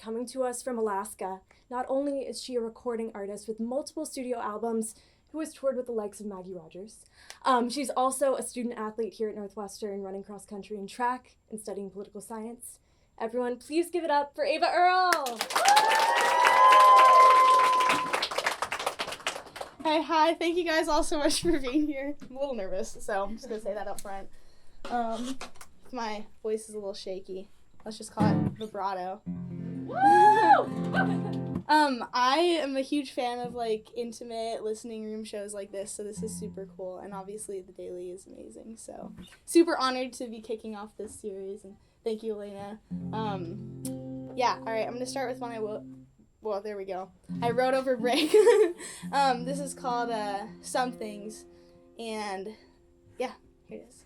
coming to us from Alaska. Not only is she a recording artist with multiple studio albums who has toured with the likes of Maggie Rogers, she's also a student athlete here at Northwestern, running cross country and track and studying political science. Everyone, please give it up for Ava Earl. Hey, hi. Thank you guys all so much for being here. I'm a little nervous, so I'm just going to say that up front. My voice is a little shaky. Let's just call it vibrato. I am a huge fan of like intimate listening room shows like this, so this is super cool, and obviously The Daily is amazing, so super honored to be kicking off this series, and thank you, Elena. Yeah, alright, I'm going to start with one well, there we go. I wrote over break. This is called Some Things, and yeah, here it is.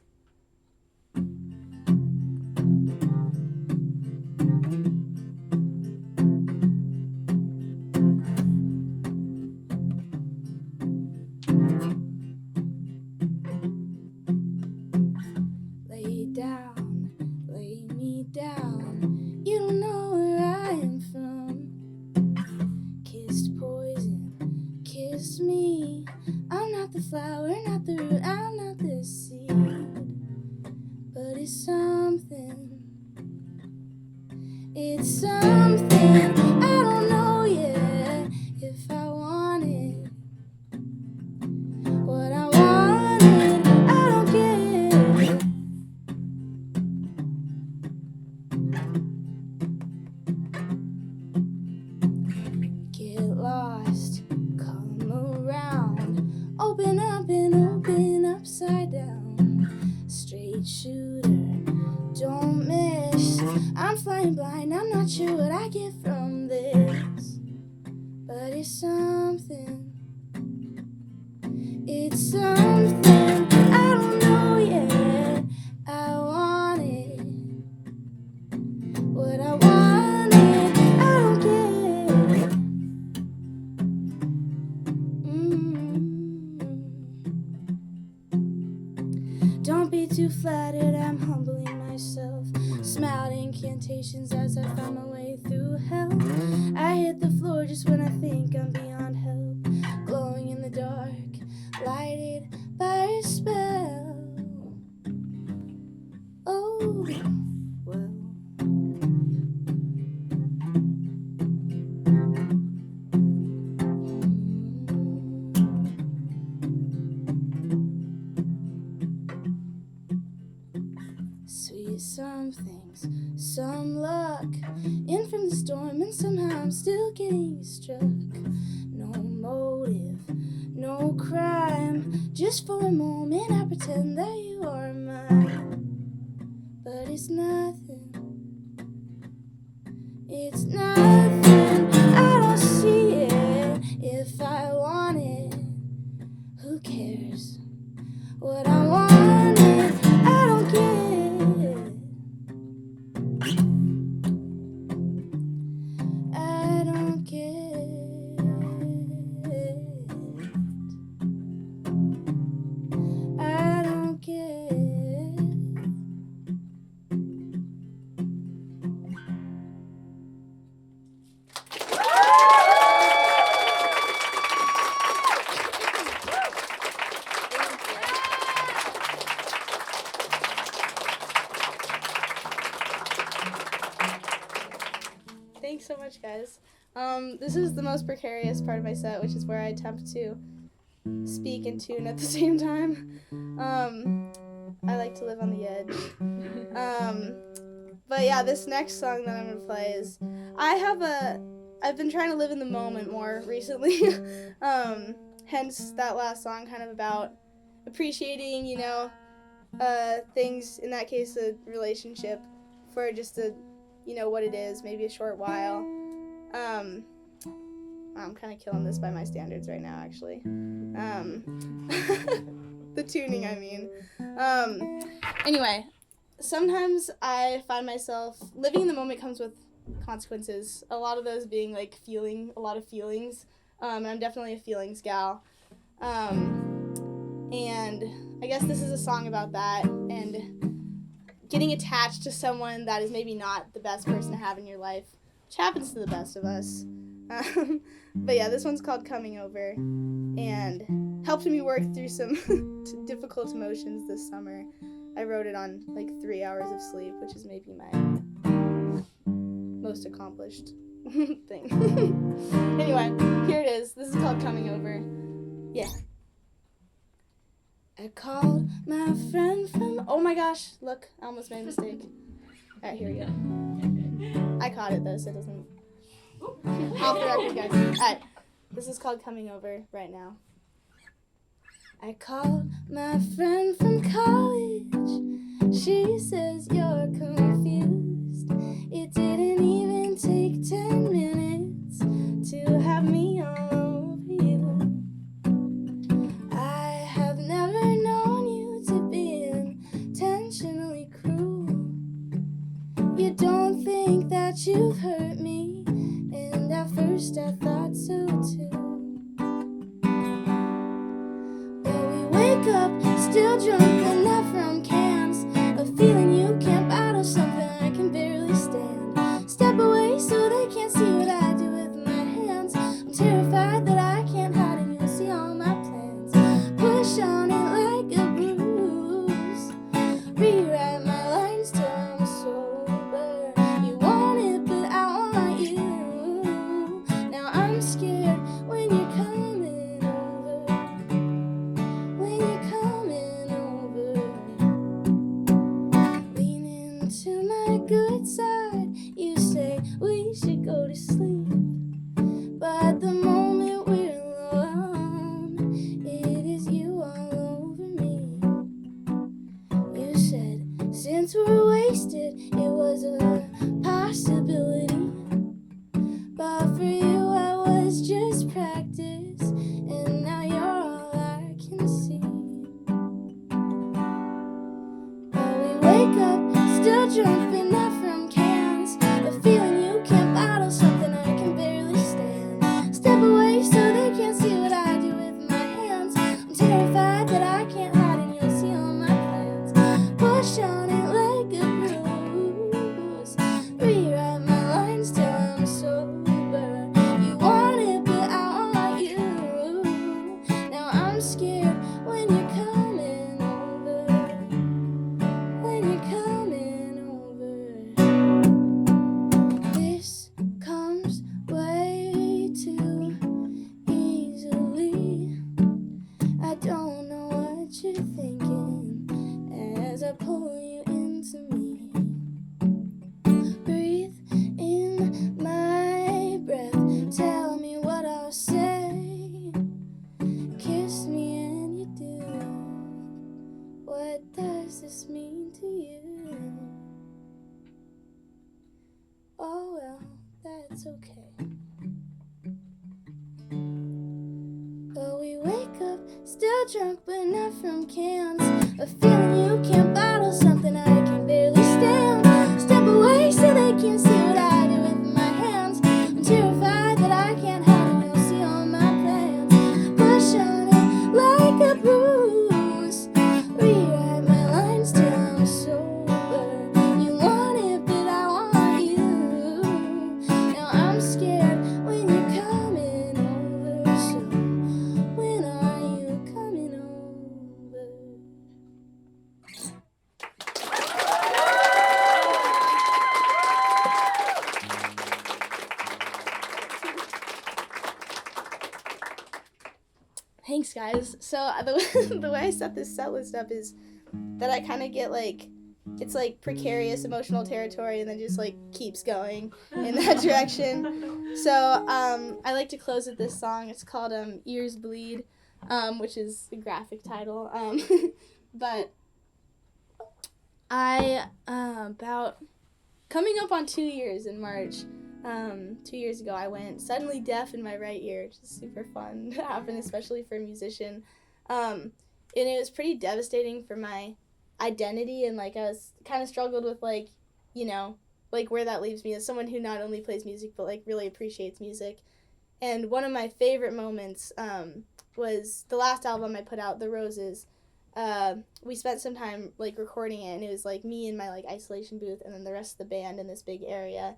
Lay down, lay me down. You don't know where I am from. Kissed poison, kiss me. I'm not the flower, not the root, I'm not the seed. But it's something. It's something. I don't know yet if I want it. What I wanted, I don't get. Get lost, come around. Open up and open upside down. Straight shooter, don't miss. I'm flying blind, I'm not sure what I get from this. But it's something. It's something. I don't know yet. I want it. What I wanted, I don't get. Don't be too flattered, I'm humbling myself. Smiled incantations as I find my way through hell. I hit the floor just when I think I'm beyond help. Glowing in the dark, lighted by a spell. Oh, well. Sweet some things, some luck. In from the storm and somehow I'm still getting struck. No motive, no crime. Just for a moment I pretend that you are mine. But it's nothing. It's nothing. I don't see it. If I want it, who cares? What I wanted, I don't get. I don't get. I don't get. Thanks so much, guys. This is the most precarious part of my set, which is where I attempt to speak and tune at the same time. I like to live on the edge. But yeah, this next song that I'm gonna play is, I've been trying to live in the moment more recently. Hence that last song, kind of about appreciating, things, in that case, a relationship, for just what it is, maybe a short while. I'm kind of killing this by my standards right now, actually. The tuning, I mean. Anyway, sometimes I find myself, living in the moment comes with consequences. A lot of those being, like, feeling a lot of feelings. And I'm definitely a feelings gal. And I guess this is a song about that, and getting attached to someone that is maybe not the best person to have in your life, which happens to the best of us. But yeah, this one's called Coming Over, and helped me work through some difficult emotions this summer. I wrote it on like 3 hours of sleep, which is maybe my most accomplished thing. Anyway, here it is. This is called Coming Over. Yeah. I called my friend from... Oh my gosh, look, I almost made a mistake. Alright, here we go. I caught it though, so it doesn't... Off the record, guys. Alright, this is called Coming Over right now. I called my friend from college. She says you're confused. It didn't even take 10 minutes to have me all over you. I have never known you to be intentionally cruel. You don't think that you've hurt me, and at first I thought so too. But we wake up still drunk and not from cans, a feeling you can't bottle, something I can barely stand. Step away so they can't see what I do with my hands. I'm terrified that I can't hide and you'll see all my plans. Push on it like a bruise, rewrite my lines till I'm sober. You want it but I want you. Now I'm scared when you're coming over, when you're coming over. Lean into my good side, you say we should go to sleep, but the moment we're alone, it is you all over me. You said since we're wasted, it was a possibility, but for you I was just practice, and now you're all I can see. But we wake up still drunk but not from cans, a feeling you can't bottle, something I can barely stand. Step away so they can't see what I do with my hands. I'm terrified that I can't hide and you'll see all my plans. Push on it like a bruise, rewrite my lines till I'm sober. You want it but I want you. Now I'm scared when you're coming over, when you're coming over. This comes way too easily. I don't know what you're thinking as I pull you into me. Breathe in my breath, tell me what I'll say. Kiss me and you do. What does this mean to you? Oh well, that's okay. But we wake up still drunk but not from cans, a feeling you can't bottle, something I can barely stand. Step away so they can't see what I do with my hands. I'm terrified that I can't hide and you'll see all my plans. Push on it like a bruise, rewrite my lines till I'm sober. You want it but I want you. Now I'm scared when you're coming over, so when are you coming over? Thanks, guys. So the way I set this set list up is that I kind of get like, it's like precarious emotional territory and then just like keeps going in that direction. So I like to close with this song. It's called Ears Bleed, which is the graphic title. But I, about coming up on 2 years in March, 2 years ago, I went suddenly deaf in my right ear, which is super fun to happen, especially for a musician. And it was pretty devastating for my identity, and like I was kind of struggled with like, you know, like where that leaves me as someone who not only plays music but like really appreciates music. And one of my favorite moments was the last album I put out, The Roses. We spent some time like recording it, and it was like me in my like isolation booth and then the rest of the band in this big area.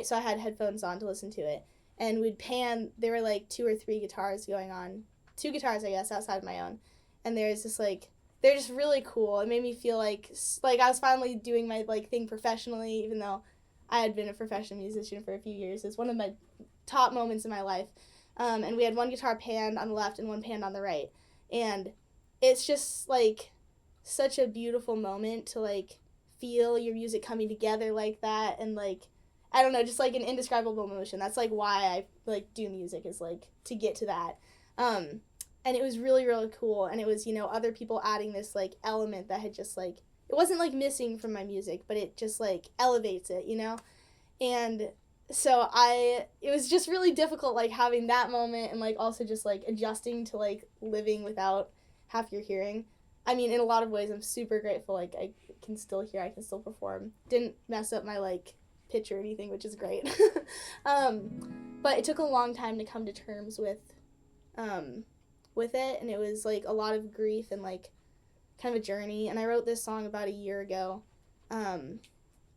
so I had headphones on to listen to it, and we'd pan. There were like 2 or 3 guitars going on, 2 guitars I guess outside of my own, and there's just like they're just really cool. It made me feel like I was finally doing my like thing professionally, even though I had been a professional musician for a few years. It's one of my top moments in my life. And we had 1 guitar panned on the left and 1 panned on the right. And it's just, like, such a beautiful moment to, like, feel your music coming together like that. And, like, I don't know, just, like, an indescribable emotion. That's, like, why I, like, do music is, like, to get to that. And it was really, really cool. And it was, you know, other people adding this, like, element that had just, like, it wasn't, like, missing from my music, but it just, like, elevates it, you know? And so it was just really difficult, like, having that moment and, like, also just, like, adjusting to, like, living without half your hearing. I mean, in a lot of ways, I'm super grateful, like, I can still hear, I can still perform. Didn't mess up my, like, pitch or anything, which is great. But it took a long time to come to terms with it, and it was, like, a lot of grief and, like, kind of a journey. And I wrote this song about a year ago,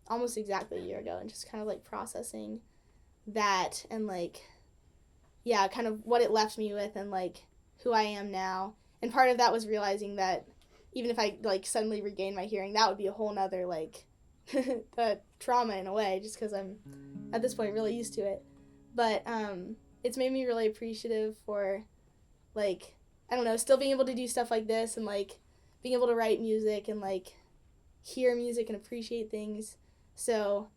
almost exactly a year ago, and just kind of, like, processing that and, like, yeah, kind of what it left me with and, like, who I am now. And part of that was realizing that even if I, like, suddenly regained my hearing, that would be a whole nother, like, trauma in a way, just because I'm, at this point, really used to it. But it's made me really appreciative for, like, I don't know, still being able to do stuff like this and, like, being able to write music and, like, hear music and appreciate things. So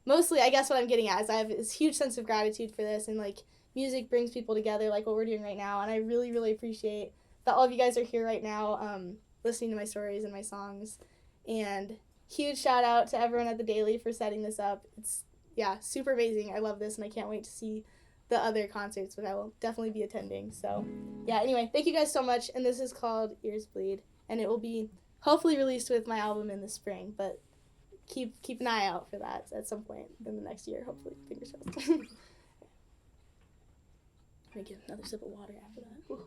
mostly, I guess what I'm getting at is I have this huge sense of gratitude for this, and, like, music brings people together like what we're doing right now, and I really, really appreciate that all of you guys are here right now listening to my stories and my songs. And huge shout out to everyone at the Daily for setting this up. It's, yeah, super amazing. I love this, and I can't wait to see the other concerts, which I will definitely be attending. So, yeah, anyway, thank you guys so much, and this is called Ears Bleed, and it will be hopefully released with my album in the spring, but keep an eye out for that at some point in the next year, hopefully. Fingers crossed. I'm gonna get another sip of water after that. Whew.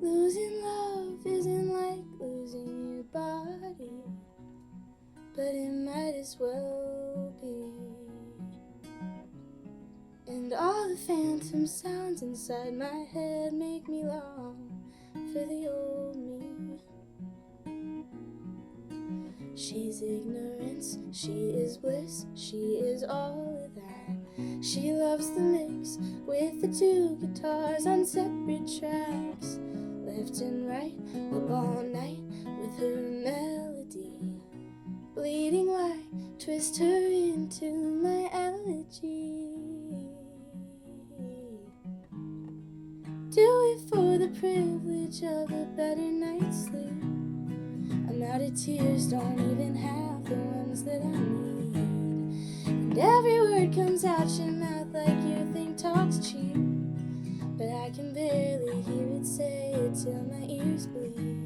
Losing love isn't like losing your body, but it might as well be. And all the phantom sounds inside my head make me long for the old me. She's ignorance, she is bliss, she is all of that. She loves the mix with the 2 guitars on separate tracks, left and right, up all night with her melody. Bleeding white, twist her into my elegy. Do it for the privilege of a better night's sleep. I'm out of tears, don't even have the ones that I need. And every word comes out your mouth like you think talk's cheap, but I can barely hear it say it till my ears bleed.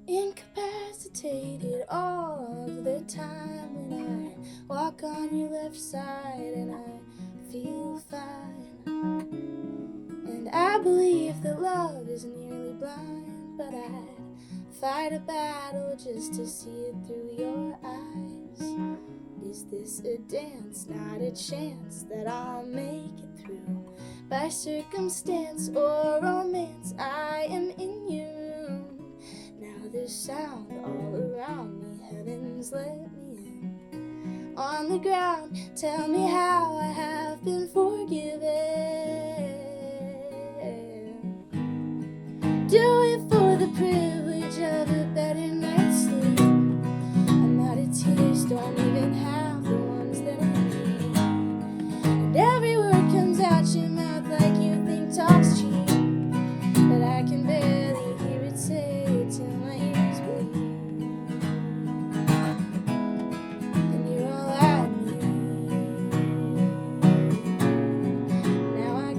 Incapacitated all of the time when I walk on your left side and I feel fine. And I believe that love is nearly blind, but I'd fight a battle just to see it through your eyes. Is this a dance, not a chance that I'll make it through? By circumstance or romance, I am in your room. Now there's sound all around me, heavens let me in. On the ground, tell me how I have been forgiven. Do it for the privilege of a better night's sleep. I'm out of tears, don't even have the ones that I need. And every word comes out your mouth like you think talk's cheap, but I can barely hear it say it till my ears bleed. And you're all I need. Now I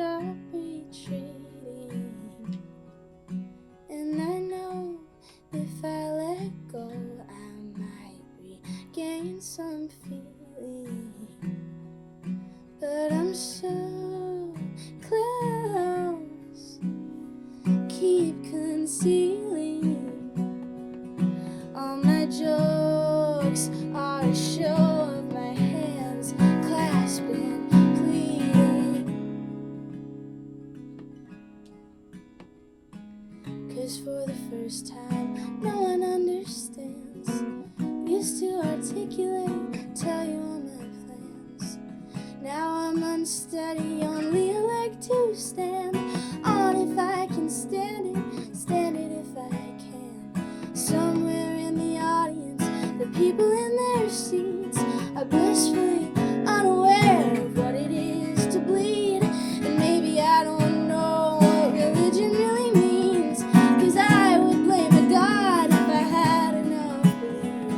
stop retreating. And I know if I let go, I might regain some feeling. But I'm so close, keep concealing. All my jokes are a show of my hands clasping, pleading. 'Cause for the first time, no one understands. Used to articulate, tell you all my plans. Now I'm unsteady, only elect to stand on if I can stand it if I can. Somewhere in the audience, the people in their seats are blissfully unaware of what it is to bleed. And maybe I don't know what religion really means, 'cause I would blame a God if I had enough belief,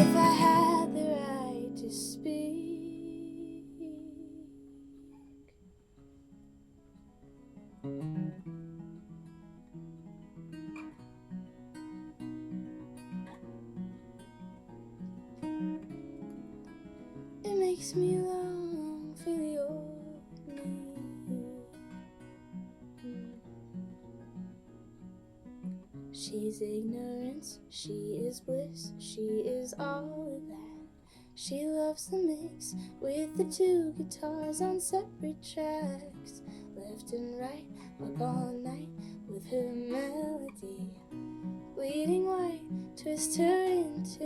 if I had the right to speak. It makes me long for the old me. She's ignorance, she is bliss, she is all of that. She loves the mix with the two guitars on separate tracks, left and right, up all night with her melody. Bleeding white, twist her into